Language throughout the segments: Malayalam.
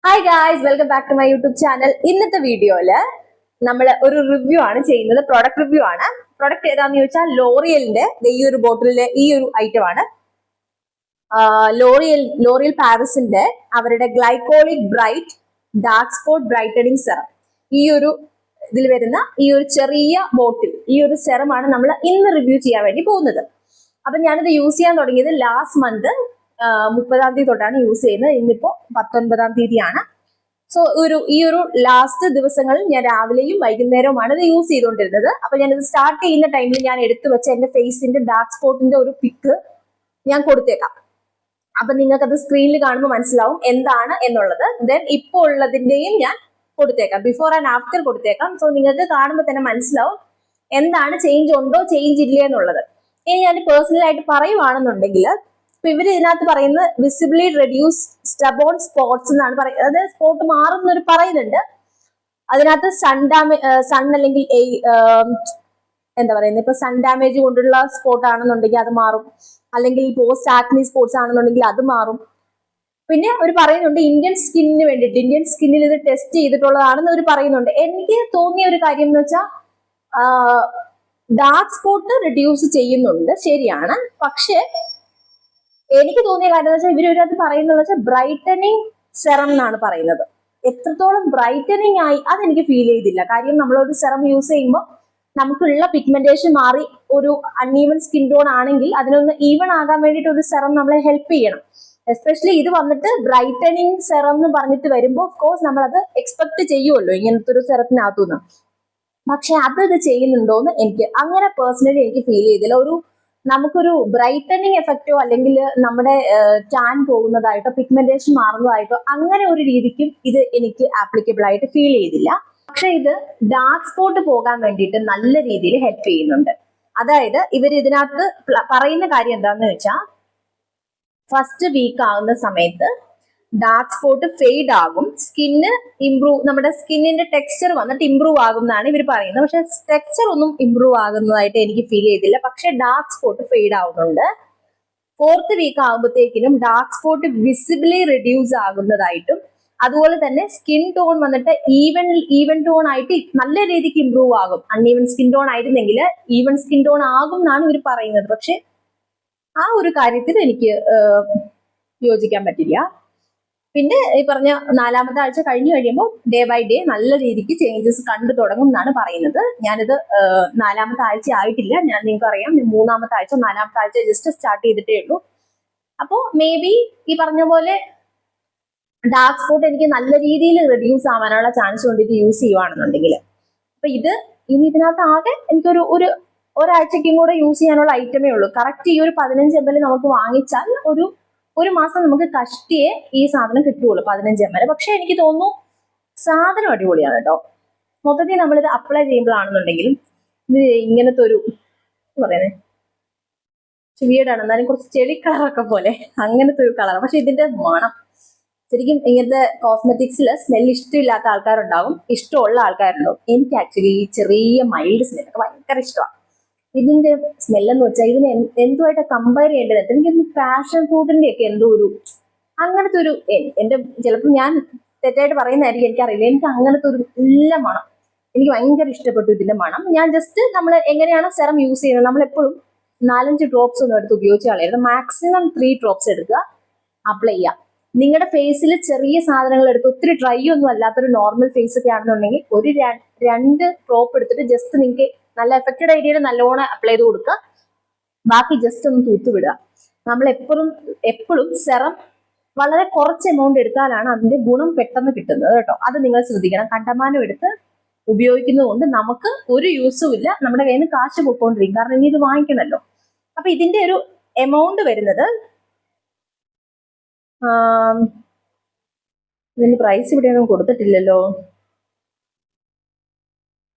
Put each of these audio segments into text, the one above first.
Hi guys, welcome back to my YouTube channel. ഇന്നത്തെ വീഡിയോയില് നമ്മൾ ഒരു റിവ്യൂ ആണ് ചെയ്യുന്നത്. പ്രൊഡക്റ്റ് റിവ്യൂ ആണ്. പ്രൊഡക്റ്റ് ഏതാന്ന് ചോദിച്ചാൽ ലോറിയലിന്റെ ഈ ഒരു ബോട്ടിലെ ഈ ഒരു ഐറ്റം ആണ്. ലോറിയൽ പാരിസിന്റെ അവരുടെ glycolic bright dark spot brightening serum. ഈ ഒരു ഇതിൽ വരുന്ന ഈ ഒരു ചെറിയ ബോട്ടിൽ, ഈ ഒരു സെറമാണ് നമ്മൾ ഇന്ന് റിവ്യൂ ചെയ്യാൻ വേണ്ടി പോകുന്നത്. അപ്പൊ ഞാനിത് യൂസ് ചെയ്യാൻ തുടങ്ങിയത് ലാസ്റ്റ് മന്ത് 30-ാം തീയതി തൊട്ടാണ് യൂസ് ചെയ്യുന്നത്. ഇന്നിപ്പോ 19-ാം തീയതിയാണ്. സോ ഈ ഒരു ലാസ്റ്റ് ദിവസങ്ങളിൽ ഞാൻ രാവിലെയും വൈകുന്നേരവുമാണ് ഇത് യൂസ് ചെയ്തുകൊണ്ടിരുന്നത്. അപ്പൊ ഞാനിത് സ്റ്റാർട്ട് ചെയ്യുന്ന ടൈമിൽ ഞാൻ എടുത്തു വെച്ച എന്റെ ഫേസിന്റെ ഡാർക്ക് സ്പോട്ടിന്റെ ഒരു പിക്ക് ഞാൻ കൊടുത്തേക്കാം. അപ്പൊ നിങ്ങൾക്ക് അത് സ്ക്രീനിൽ കാണുമ്പോൾ മനസ്സിലാവും എന്താണ് എന്നുള്ളത്. ദെൻ ഇപ്പോൾ ഉള്ളതിന്റെയും ഞാൻ കൊടുത്തേക്കാം, ബിഫോർ ആൻഡ് ആഫ്റ്റർ കൊടുത്തേക്കാം. സോ നിങ്ങൾക്ക് കാണുമ്പോൾ തന്നെ മനസ്സിലാവും എന്താണ് ചേഞ്ച് ഉണ്ടോ ചേഞ്ച് ഇല്ല എന്നുള്ളത്. ഇനി ഞാൻ പേഴ്സണലായിട്ട് പറയുവാണെന്നുണ്ടെങ്കിൽ ഇവർ ഇതിനകത്ത് പറയുന്നത് വിസിബിളി റെഡ്യൂസ് സ്റ്റബോൺ സ്പോട്ട്സ് എന്നാണ് പറയുന്നത്. അതായത് സ്പോട്ട് മാറുന്നൊരു പറയുന്നുണ്ട്. അതിനകത്ത് സൺ അല്ലെങ്കിൽ എന്താ പറയുന്നത്, ഇപ്പൊ സൺ ഡാമേജ് കൊണ്ടുള്ള സ്പോട്ട് ആണെന്നുണ്ടെങ്കിൽ അത് മാറും, അല്ലെങ്കിൽ പോസ്റ്റ് ആക്നി സ്പോട്ട്സ് ആണെന്നുണ്ടെങ്കിൽ അത് മാറും. പിന്നെ അവർ പറയുന്നുണ്ട് ഇന്ത്യൻ സ്കിന്നിന് വേണ്ടിയിട്ട്, ഇന്ത്യൻ സ്കിന്നിൽ ഇത് ടെസ്റ്റ് ചെയ്തിട്ടുള്ളതാണെന്ന് അവർ പറയുന്നുണ്ട്. എനിക്ക് തോന്നിയ ഒരു കാര്യം എന്ന് വെച്ചാൽ ഡാർക്ക് സ്പോട്ട് റിഡ്യൂസ് ചെയ്യുന്നുണ്ട്, ശരിയാണ്. പക്ഷെ എനിക്ക് തോന്നിയ കാര്യം എന്ന് വെച്ചാൽ ഇവരൊരു പറയുന്നത് വെച്ചാൽ ബ്രൈറ്റനിങ് സെറം എന്നാണ് പറയുന്നത്. എത്രത്തോളം ബ്രൈറ്റനിങ് ആയി അതെനിക്ക് ഫീൽ ചെയ്തില്ല. കാര്യം നമ്മളൊരു സെറം യൂസ് ചെയ്യുമ്പോൾ നമുക്കുള്ള പിഗ്മെന്റേഷൻ മാറി ഒരു അൺഈവൻ സ്കിൻ ടോൺ ആണെങ്കിൽ അതിനൊന്ന് ഈവൺ ആകാൻ വേണ്ടിയിട്ട് ഒരു സെറം നമ്മളെ ഹെൽപ്പ് ചെയ്യണം. എസ്പെഷ്യലി ഇത് വന്നിട്ട് ബ്രൈറ്റനിങ് സെറം എന്ന് പറഞ്ഞിട്ട് വരുമ്പോൾ ഓഫ് കോഴ്സ് നമ്മളത് എക്സ്പെക്ട് ചെയ്യുമല്ലോ ഇങ്ങനത്തെ ഒരു സെറത്തിനകത്തുനിന്ന്. പക്ഷെ അത് ചെയ്യുന്നുണ്ടോന്ന് എനിക്ക് അങ്ങനെ പേഴ്സണലി എനിക്ക് ഫീൽ ചെയ്തില്ല. നമുക്കൊരു ബ്രൈറ്റനിങ് എഫക്റ്റോ അല്ലെങ്കിൽ നമ്മുടെ ടാൻ പോകുന്നതായിട്ടോ പിഗ്മെന്റേഷൻ മാറുന്നതായിട്ടോ അങ്ങനെ ഒരു രീതിക്കും ഇത് എനിക്ക് ആപ്ലിക്കബിൾ ആയിട്ട് ഫീൽ ചെയ്തില്ല. പക്ഷെ ഇത് ഡാർക്ക് സ്പോട്ട് പോകാൻ വേണ്ടിയിട്ട് നല്ല രീതിയിൽ ഹെൽപ്പ് ചെയ്യുന്നുണ്ട്. അതായത് ഇവർ ഇതിനകത്ത് പറയുന്ന കാര്യം എന്താണെന്ന് വെച്ചാൽ ഫസ്റ്റ് വീക്ക് ആകുന്ന സമയത്ത് ഡാർക്ക് സ്പോട്ട് ഫെയ്ഡ് ആകും, സ്കിന്ന് ഇംപ്രൂവ്, നമ്മുടെ സ്കിന്നിന്റെ ടെക്സ്ചർ വന്നിട്ട് ഇംപ്രൂവ് ആകും എന്നാണ് ഇവർ പറയുന്നത്. പക്ഷെ ടെക്സ്ചർ ഒന്നും ഇംപ്രൂവ് ആകുന്നതായിട്ട് എനിക്ക് ഫീൽ ചെയ്തില്ല. പക്ഷെ ഡാർക്ക് സ്പോട്ട് ഫെയ്ഡ് ആവുന്നുണ്ട്. 4th വീക്ക് ആകുമ്പോഴത്തേക്കിനും ഡാർക്ക് സ്പോട്ട് വിസിബിളി റിഡ്യൂസ് ആകുന്നതായിട്ടും അതുപോലെ തന്നെ സ്കിൻ ടോൺ വന്നിട്ട് ഈവൻ ടോൺ ആയിട്ട് നല്ല രീതിക്ക് ഇംപ്രൂവ് ആകും. അൺഈവൻ സ്കിൻ ടോൺ ആയിരുന്നെങ്കിൽ ഈവൻ സ്കിൻ ടോൺ ആകും എന്നാണ് ഇവർ പറയുന്നത്. പക്ഷെ ആ ഒരു കാര്യത്തിൽ എനിക്ക് യോജിക്കാൻ പറ്റില്ല. പിന്നെ ഈ പറഞ്ഞ 4-ാമത്തെ ആഴ്ച കഴിഞ്ഞു കഴിയുമ്പോൾ ഡേ ബൈ ഡേ നല്ല രീതിക്ക് ചേഞ്ചസ് കണ്ടു തുടങ്ങും എന്നാണ് പറയുന്നത്. ഞാനിത് 4-ാമത്തെ ആഴ്ച ആയിട്ടില്ല. നിങ്ങൾക്ക് അറിയാം 3-ാമത്തെ ആഴ്ച 4-ാമത്തെ ആഴ്ച ജസ്റ്റ് സ്റ്റാർട്ട് ചെയ്തിട്ടേ ഉള്ളൂ. അപ്പോൾ മേ ബി ഈ പറഞ്ഞ പോലെ ഡാർക്ക് സ്പോട്ട് എനിക്ക് നല്ല രീതിയിൽ റിഡ്യൂസ് ആവാനുള്ള ചാൻസ് ഉണ്ട് ഇത് യൂസ് ചെയ്യുവാണെന്നുണ്ടെങ്കിൽ. അപ്പൊ ഇനി ഇതിനകത്ത് ആകെ എനിക്കൊരു ഒരാഴ്ചയ്ക്കും കൂടെ യൂസ് ചെയ്യാനുള്ള ഐറ്റമേ ഉള്ളൂ. കറക്റ്റ് ഈ ഒരു 15 ml നമുക്ക് വാങ്ങിച്ചാൽ ഒരു മാസം നമുക്ക് കഷ്ടിയെ ഈ സാധനം കിട്ടുള്ളൂ, 15 ml. പക്ഷെ എനിക്ക് തോന്നുന്നു സാധനം അടിപൊളിയാണ് കേട്ടോ. മൊത്തത്തിൽ നമ്മളിത് അപ്ലൈ ചെയ്യുമ്പോഴാണെന്നുണ്ടെങ്കിലും ഇത് ഇങ്ങനത്തെ ഒരു പറയുന്നത് വീടാണ്, എന്നാലും കുറച്ച് ചെളി കളറൊക്കെ പോലെ അങ്ങനത്തെ ഒരു കളർ. പക്ഷെ ഇതിന്റെ മണം ശരിക്കും ഇങ്ങനത്തെ കോസ്മെറ്റിക്സിൽ സ്മെൽ ഇഷ്ടമില്ലാത്ത ആൾക്കാരുണ്ടാവും, ഇഷ്ടമുള്ള ആൾക്കാരുണ്ടാവും. എനിക്ക് ആക്ച്വലി ഈ ചെറിയ മൈൽഡ് സ്മെല്ലൊക്കെ ഭയങ്കര ഇഷ്ടമാണ്. ഇതിന്റെ സ്മെല്ലെന്ന് വെച്ചാൽ ഇതിനെ എന്തുമായിട്ട് കമ്പയർ ചെയ്യേണ്ടത്, എനിക്കൊന്ന് പാഷൻ ഫ്രൂട്ടിന്റെ ഒക്കെ എന്തോ അങ്ങനത്തെ ഒരു എന്റെ ചിലപ്പോൾ ഞാൻ തെറ്റായിട്ട് പറയുന്നതായിരിക്കും, എനിക്കറിയില്ല. എനിക്ക് അങ്ങനത്തെ ഒരു നല്ല മണം എനിക്ക് ഭയങ്കര ഇഷ്ടപ്പെട്ടു ഇതിന്റെ മണം. ഞാൻ ജസ്റ്റ് നമ്മൾ എങ്ങനെയാണ് സെറം യൂസ് ചെയ്യുന്നത്, നമ്മളെപ്പോഴും 4-5 ഡ്രോപ്സ് ഒന്നും എടുത്ത് ഉപയോഗിച്ച് കളയരുത്. മാക്സിമം 3 ഡ്രോപ്സ് എടുക്കുക, അപ്ലൈ ചെയ്യുക. നിങ്ങളുടെ ഫേസിൽ ചെറിയ സാധനങ്ങൾ എടുത്ത്, ഒത്തിരി ഡ്രൈ ഒന്നും അല്ലാത്തൊരു നോർമൽ ഫേസ് ഒക്കെ ആണെന്നുണ്ടെങ്കിൽ ഒരു 2 ഡ്രോപ്പ് എടുത്തിട്ട് ജസ്റ്റ് നിങ്ങൾക്ക് നല്ല എഫക്റ്റഡ് ഏരിയയിൽ നല്ലോണം അപ്ലൈ ചെയ്ത് കൊടുക്കുക. ബാക്കി ജസ്റ്റ് ഒന്ന് തൂത്തുവിടുക. നമ്മൾ എപ്പോഴും സെറം വളരെ കുറച്ച് എമൗണ്ട് എടുത്താലാണ് അതിന്റെ ഗുണം പെട്ടെന്ന് കിട്ടുന്നത് കേട്ടോ. അത് നിങ്ങൾ ശ്രദ്ധിക്കണം. കണ്ടമാനം എടുത്ത് ഉപയോഗിക്കുന്നത് കൊണ്ട് നമുക്ക് ഒരു യൂസും ഇല്ല, നമ്മുടെ കയ്യിൽ നിന്ന് കാശ് പോയിക്കൊണ്ടിരിക്കും. കാരണം ഇനി ഇത് വാങ്ങിക്കണമല്ലോ. അപ്പൊ ഇതിന്റെ ഒരു എമൗണ്ട് വരുന്നത്, ഇതിന്റെ പ്രൈസ് ഇവിടെയൊന്നും കൊടുത്തിട്ടില്ലല്ലോ.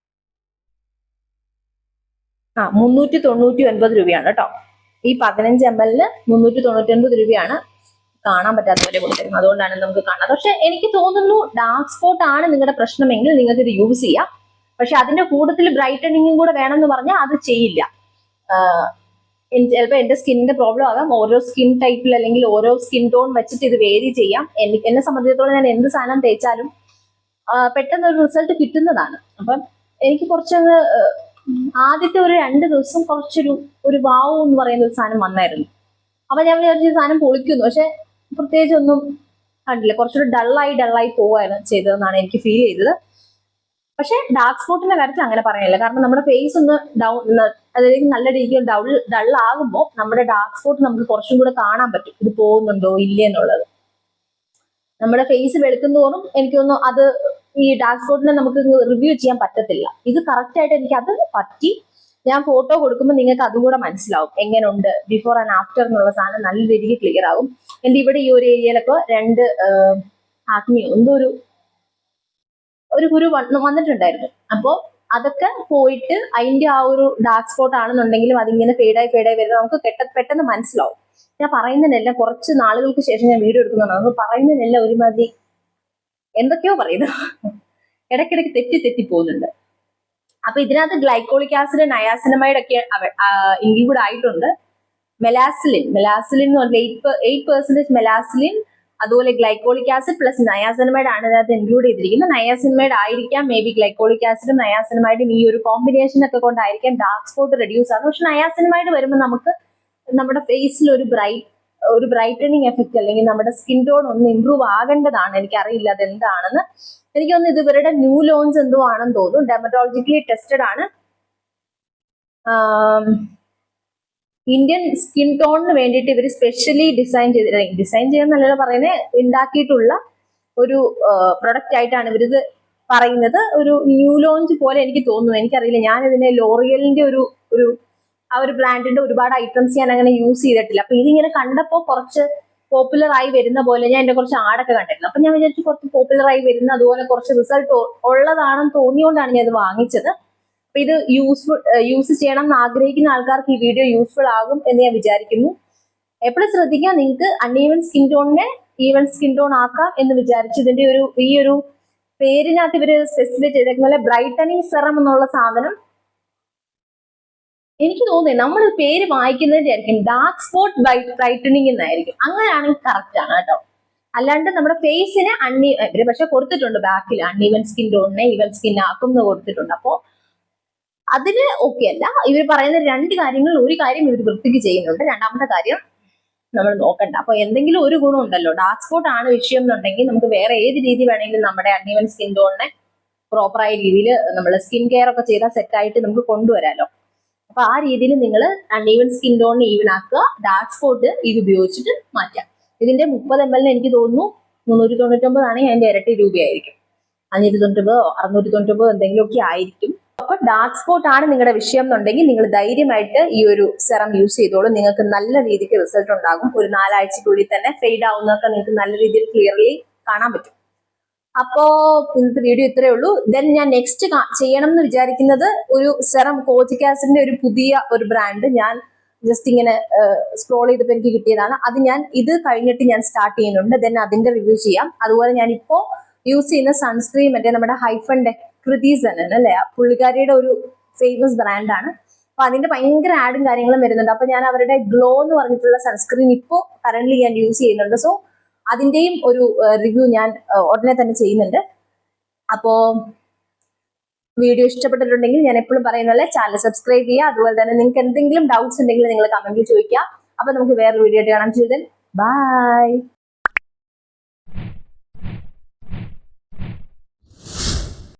ആ 399 രൂപയാണ് കേട്ടോ. ഈ 15 ml 399 രൂപയാണ്. കാണാൻ പറ്റാത്തവരെ കൊടുത്തിരുന്നത്, അതുകൊണ്ടാണ് നമുക്ക് കാണാം. പക്ഷെ എനിക്ക് തോന്നുന്നു ഡാർക്ക് സ്പോട്ട് ആണ് നിങ്ങളുടെ പ്രശ്നമെങ്കിൽ നിങ്ങൾക്ക് ഇത് യൂസ് ചെയ്യാം. പക്ഷെ അതിന്റെ കൂട്ടത്തിൽ ബ്രൈറ്റനിങ്ങും കൂടെ വേണമെന്ന് പറഞ്ഞാൽ അത് ചെയ്യില്ല. ചിലപ്പോൾ എന്റെ സ്കിന്നിന്റെ പ്രോബ്ലം ആകാം, ഓരോ സ്കിൻ ടൈപ്പിൽ അല്ലെങ്കിൽ ഓരോ സ്കിൻ ടോൺ വെച്ചിട്ട് ഇത് വേരി ചെയ്യാം. എന്നെ സംബന്ധിച്ചിടത്തോളം ഞാൻ എന്ത് സാധനം തേച്ചാലും പെട്ടെന്ന് ഒരു റിസൾട്ട് കിട്ടുന്നതാണ്. അപ്പം എനിക്ക് കുറച്ചങ്ങ് ആദ്യത്തെ ഒരു 2 ദിവസം ഒരു വാവ് എന്ന് പറയുന്ന ഒരു സാധനം വന്നായിരുന്നു. അപ്പൊ ഞാൻ വിചാരിച്ച സാധനം പൊളിക്കുന്നു, പക്ഷെ പ്രത്യേകിച്ച് ഒന്നും കണ്ടില്ല. കുറച്ചൊരു ഡള്ളായി പോവായിരുന്നു ചെയ്തതെന്നാണ് എനിക്ക് ഫീൽ ചെയ്തത്. പക്ഷെ ഡാർക്ക് സ്പോട്ടിന്റെ കാര്യത്തിൽ അങ്ങനെ പറയാനില്ല. കാരണം നമ്മുടെ ഫേസ് ഒന്ന് അതായത് നല്ല രീതിയിൽ ഡൾ ആകുമ്പോൾ നമ്മുടെ ഡാർക്ക് സ്പോട്ട് നമുക്ക് കുറച്ചും കൂടെ കാണാൻ പറ്റും, ഇത് പോകുന്നുണ്ടോ ഇല്ലേ എന്നുള്ളത്. നമ്മുടെ ഫേസ് വെളുക്കുന്നതോറും എനിക്ക് തോന്നുന്നു അത് ഈ ഡാർക്ക് സ്പോട്ടിനെ നമുക്ക് റിവ്യൂ ചെയ്യാൻ പറ്റത്തില്ല. ഇത് കറക്റ്റ് ആയിട്ട് എനിക്ക് അത് പറ്റി. ഞാൻ ഫോട്ടോ കൊടുക്കുമ്പോൾ നിങ്ങൾക്ക് അതും കൂടെ മനസ്സിലാവും എങ്ങനെയുണ്ട് ബിഫോർ ആൻഡ് ആഫ്റ്റർ എന്നുള്ള സാധനം നല്ല രീതിക്ക് ക്ലിയർ ആകും. എന്റെ ഇവിടെ ഈ ഒരു ഏരിയയിലൊക്കെ 2 ആഗ്നിയോ എന്തോ ഒരു കുരു വന്നിട്ടുണ്ടായിരുന്നു. അപ്പോൾ അതൊക്കെ പോയിട്ട് അതിന്റെ ആ ഒരു ഡാർക്ക് സ്പോട്ട് ആണെന്നുണ്ടെങ്കിലും അതിങ്ങനെ ഫെയ്ഡായി വരുന്നത് നമുക്ക് പെട്ടെന്ന് മനസ്സിലാവും. ഞാൻ പറയുന്നതിനെല്ലാം കുറച്ച് നാളുകൾക്ക് ശേഷം ഞാൻ വീഡിയോ എടുക്കുന്നുണ്ട്. നമുക്ക് പറയുന്നതിനെല്ലാം ഒരുമാതിരി എന്തൊക്കെയോ പറയുന്നു, ഇടയ്ക്കിടയ്ക്ക് തെറ്റി പോകുന്നുണ്ട്. അപ്പൊ ഇതിനകത്ത് ഗ്ലൈക്കോളിക് ആസിഡ്, നയാസിനമൈഡ് ഒക്കെ ഇൻക്ലൂഡ് ആയിട്ടുണ്ട്. മെലാസിലിൻ എന്ന് പറഞ്ഞാൽ 8% മെലാസിലിൻ, അതുപോലെ ഗ്ലൈക്കോളിക് ആസിഡ് പ്ലസ് നയാസിനമൈഡ് ആണ് ഇതിനകത്ത് ഇൻക്ലൂഡ് ചെയ്തിരിക്കുന്നത്. നയാസിനമൈഡ് ആയിരിക്കാം മേ ബി ഗ്ലൈക്കോളിക് ആസിഡും നയാസിനമൈഡും ഈ ഒരു കോമ്പിനേഷൻ ഒക്കെ കൊണ്ടായിരിക്കാം ഡാർക്ക് സ്പോട്ട് റെഡ്യൂസ് ആകുന്നത്. പക്ഷെ നയാസിനമൈഡ് വരുമ്പോൾ നമുക്ക് നമ്മുടെ ഫേസിൽ ഒരു ബ്രൈറ്റനിങ് എഫക്റ്റ് അല്ലെങ്കിൽ നമ്മുടെ സ്കിൻ ടോൺ ഒന്ന് ഇമ്പ്രൂവ് ആകേണ്ടതാണ്. എനിക്കറിയില്ല അതെന്താണെന്ന്. എനിക്ക് തോന്നുന്നു ഇത് ഇവരുടെ ന്യൂ ലോഞ്ച് എന്തോ ആണെന്ന് തോന്നുന്നു. ഡെർമറ്റോളജിക്കലി ടെസ്റ്റഡ് ആണ്. ഇന്ത്യൻ സ്കിൻ ടോണിന് വേണ്ടിയിട്ട് ഇവർ സ്പെഷ്യലി ഡിസൈൻ ചെയ്യാന്നല്ല പറയുന്നത്, ഉണ്ടാക്കിയിട്ടുള്ള ഒരു പ്രൊഡക്റ്റ് ആയിട്ടാണ് ഇവരിത് പറയുന്നത്. ഒരു ന്യൂ ലോഞ്ച് പോലെ എനിക്ക് തോന്നുന്നു. എനിക്കറിയില്ല, ഞാൻ ഇതിനെ ലോറിയലിന്റെ ആ ഒരു ബ്രാൻഡിന്റെ ഒരുപാട് ഐറ്റംസ് ഞാൻ അങ്ങനെ യൂസ് ചെയ്തിട്ടില്ല. അപ്പൊ ഇതിങ്ങനെ കണ്ടപ്പോൾ കുറച്ച് പോപ്പുലർ ആയി വരുന്ന പോലെ ഞാൻ എന്റെ കുറച്ച് ആടൊക്കെ കണ്ടിരുന്നു. അപ്പൊ ഞാൻ വിചാരിച്ചു കുറച്ച് പോപ്പുലർ ആയി വരുന്ന അതുപോലെ കുറച്ച് റിസൾട്ട് ഉള്ളതാണെന്ന് തോന്നിയോണ്ടാണ് ഞാൻ ഇത് വാങ്ങിച്ചത്. അപ്പൊ ഇത് യൂസ് ചെയ്യണം എന്ന് ആഗ്രഹിക്കുന്ന ആൾക്കാർക്ക് ഈ വീഡിയോ യൂസ്ഫുൾ ആകും എന്ന് ഞാൻ വിചാരിക്കുന്നു. എപ്പോഴും ശ്രദ്ധിക്കുക, നിങ്ങൾക്ക് അൺഈവൻ സ്കിൻ ടോണിനെ ഈവൻ സ്കിൻ ടോൺ ആക്കാം എന്ന് വിചാരിച്ചു. ഇതിന്റെ ഈ ഒരു പേരിനകത്ത് ഇവര് സ്പെസിഫൈ ചെയ്തേക്കുന്ന പോലെ ബ്രൈറ്റനിങ് സെറം എന്നുള്ള സാധനം എനിക്ക് തോന്നുന്നു നമ്മൾ പേര് വായിക്കുന്നതിന്റെ ആയിരിക്കും ഡാർക്ക് സ്പോട്ട് ബ്രൈറ്റനിങ് എന്നായിരിക്കും. അങ്ങനെയാണെങ്കിൽ കറക്റ്റ് ആണ് കേട്ടോ. അല്ലാണ്ട് നമ്മുടെ ഫേസിന് ഇവര് പക്ഷെ കൊടുത്തിട്ടുണ്ട് ബാക്കിൽ അൺഈവൻ സ്കിൻ ടോണിനെ ഈവൻ സ്കിൻ ആക്കും എന്ന് കൊടുത്തിട്ടുണ്ട്. അപ്പോ അതിന് ഓക്കെ അല്ല. ഇവർ പറയുന്ന 2 കാര്യങ്ങൾ, ഒരു കാര്യം ഇവർ വൃത്തിക്ക് ചെയ്യുന്നുണ്ട്, രണ്ടാമത്തെ കാര്യം നമ്മൾ നോക്കണ്ട. അപ്പൊ എന്തെങ്കിലും ഒരു ഗുണം ഉണ്ടല്ലോ. ഡാർക്ക് സ്പോട്ട് ആണ് വിഷയം എന്നുണ്ടെങ്കിൽ നമുക്ക് വേറെ ഏത് രീതി വേണമെങ്കിലും നമ്മുടെ അൺഈവൻ സ്കിൻ ടോണിനെ പ്രോപ്പറായ രീതിയിൽ നമ്മൾ സ്കിൻ കെയർ ഒക്കെ ചെയ്താൽ സെറ്റായിട്ട് നമുക്ക് കൊണ്ടുവരാമല്ലോ. അപ്പൊ ആ രീതിയിൽ നിങ്ങൾ അൺഈവൻ സ്കിൻ ടോണിനെ ഈവൻ ആക്കുക, ഡാർക്ക് സ്പോട്ട് ഇത് ഉപയോഗിച്ചിട്ട് മാറ്റാം. ഇതിന്റെ 30 ml എനിക്ക് തോന്നുന്നു 399 ആണെങ്കിൽ അതിന്റെ ഇരട്ടി രൂപയായിരിക്കും. 599 699 എന്തെങ്കിലുമൊക്കെ ആയിരിക്കും. അപ്പൊ ഡാർക്ക് സ്പോട്ട് ആണ് നിങ്ങളുടെ വിഷയം എന്നുണ്ടെങ്കിൽ നിങ്ങൾ ധൈര്യമായിട്ട് ഈ ഒരു സെറം യൂസ് ചെയ്തോളൂ. നിങ്ങൾക്ക് നല്ല രീതിക്ക് റിസൾട്ട് ഉണ്ടാകും. ഒരു 4 ആഴ്ചക്കുള്ളിൽ തന്നെ ഫെയ്ഡ് ആവുന്നതൊക്കെ നിങ്ങൾക്ക് നല്ല രീതിയിൽ ക്ലിയർലി കാണാൻ പറ്റും. അപ്പോ ഇന്നത്തെ വീഡിയോ ഇത്രയേ ഉള്ളൂ. ദെൻ ഞാൻ നെക്സ്റ്റ് ചെയ്യണം എന്ന് വിചാരിക്കുന്നത് ഒരു സെറം, കോജിക് ആസിഡിന്റെ ഒരു പുതിയ ഒരു ബ്രാൻഡ് ഞാൻ ജസ്റ്റ് ഇങ്ങനെ സ്ക്രോൾ ചെയ്തപ്പോൾ എനിക്ക് കിട്ടിയതാണ്. അത് ഞാൻ ഇത് കഴിഞ്ഞിട്ട് ഞാൻ സ്റ്റാർട്ട് ചെയ്യുന്നുണ്ട്. ദെൻ അതിന്റെ റിവ്യൂ ചെയ്യാം. അതുപോലെ ഞാൻ ഇപ്പോ യൂസ് ചെയ്യുന്ന സൺസ്ക്രീൻ മറ്റേ നമ്മുടെ ഹൈഫന്റെ കൃതിസനൻ അല്ലെ, പുള്ളിക്കാരിയുടെ ഒരു ഫേമസ് ബ്രാൻഡാണ്. അപ്പൊ അതിന്റെ ഭയങ്കര ആഡും കാര്യങ്ങളും വരുന്നുണ്ട്. അപ്പൊ ഞാൻ അവരുടെ ഗ്ലോ എന്ന് പറഞ്ഞിട്ടുള്ള സൺസ്ക്രീൻ ഇപ്പോൾ കറന്റ് ഞാൻ യൂസ് ചെയ്യുന്നുണ്ട്. സോ അതിന്റെയും ഒരു റിവ്യൂ ഞാൻ ഉടനെ തന്നെ ചെയ്യുന്നുണ്ട്. അപ്പോ വീഡിയോ ഇഷ്ടപ്പെട്ടിട്ടുണ്ടെങ്കിൽ ഞാൻ എപ്പോഴും പറയുന്ന പോലെ ചാനൽ സബ്സ്ക്രൈബ് ചെയ്യുക. അതുപോലെ തന്നെ നിങ്ങൾക്ക് എന്തെങ്കിലും ഡൗട്ട്സ് ഉണ്ടെങ്കിൽ നിങ്ങൾ കമന്റിൽ ചോദിക്കുക. അപ്പൊ നമുക്ക് വേറെ വീഡിയോ ആയിട്ട് കാണാം. ബൈ.